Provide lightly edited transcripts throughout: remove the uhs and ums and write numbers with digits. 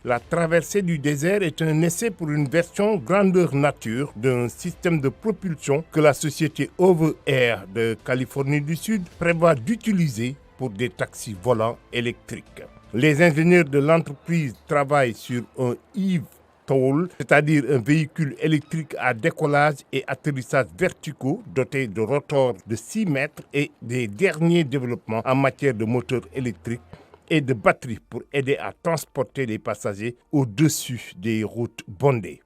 La traversée du désert est un essai pour une version grandeur nature d'un système de propulsion que la société Over Air de Californie du Sud prévoit d'utiliser pour des taxis volants électriques. Les ingénieurs de l'entreprise travaillent sur un eVTOL, c'est-à-dire un véhicule électrique à décollage et atterrissage verticaux doté de rotors de 6 mètres et des derniers développements en matière de moteurs électriques et de batteries pour aider à transporter les passagers au-dessus des routes bondées.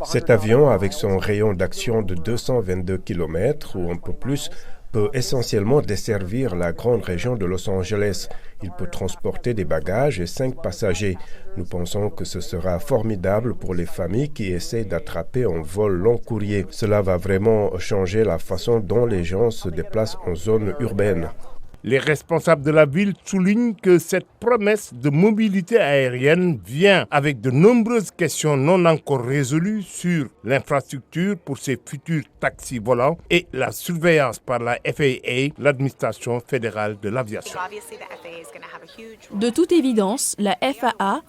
Cet avion, avec son rayon d'action de 222 km ou un peu plus, peut essentiellement desservir la grande région de Los Angeles. Il peut transporter des bagages et 5 passagers. Nous pensons que ce sera formidable pour les familles qui essaient d'attraper un vol long courrier. Cela va vraiment changer la façon dont les gens se déplacent en zone urbaine. Les responsables de la ville soulignent que cette promesse de mobilité aérienne vient avec de nombreuses questions non encore résolues sur l'infrastructure pour ces futurs taxis volants et la surveillance par la FAA, l'administration fédérale de l'aviation. De toute évidence, la FAA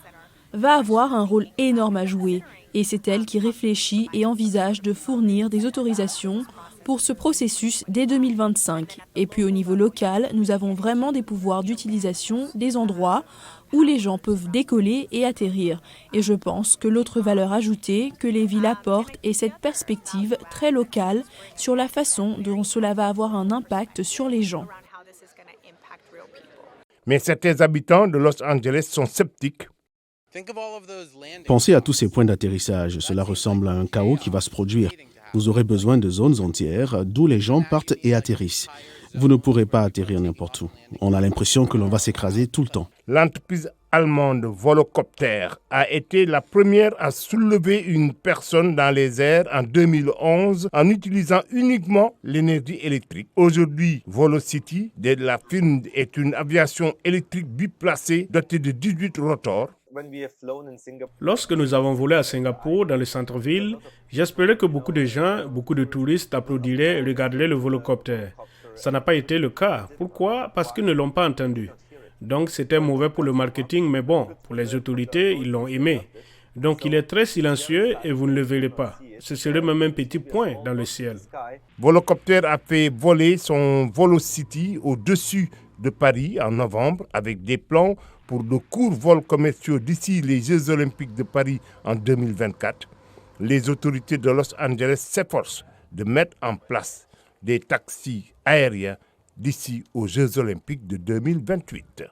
va avoir un rôle énorme à jouer et c'est elle qui réfléchit et envisage de fournir des autorisations pour ce processus dès 2025. Et puis au niveau local, nous avons vraiment des pouvoirs d'utilisation des endroits où les gens peuvent décoller et atterrir. Et je pense que l'autre valeur ajoutée que les villes apportent est cette perspective très locale sur la façon dont cela va avoir un impact sur les gens. Mais certains habitants de Los Angeles sont sceptiques. Pensez à tous ces points d'atterrissage. Cela ressemble à un chaos qui va se produire. Vous aurez besoin de zones entières d'où les gens partent et atterrissent. Vous ne pourrez pas atterrir n'importe où. On a l'impression que l'on va s'écraser tout le temps. L'entreprise allemande Volocopter a été la première à soulever une personne dans les airs en 2011 en utilisant uniquement l'énergie électrique. Aujourd'hui, Volocity de la firme est une aviation électrique biplacée dotée de 18 rotors. Lorsque nous avons volé à Singapour, dans le centre-ville, j'espérais que beaucoup de gens, beaucoup de touristes applaudiraient et regarderaient le volocoptère. Ça n'a pas été le cas. Pourquoi? Parce qu'ils ne l'ont pas entendu. Donc c'était mauvais pour le marketing, mais bon, pour les autorités, ils l'ont aimé. Donc il est très silencieux et vous ne le verrez pas. Ce serait même un petit point dans le ciel. Volocopter a fait voler son Volocity au-dessus de Paris en novembre avec des plans pour de courts vols commerciaux d'ici les Jeux Olympiques de Paris en 2024. Les autorités de Los Angeles s'efforcent de mettre en place des taxis aériens d'ici aux Jeux Olympiques de 2028.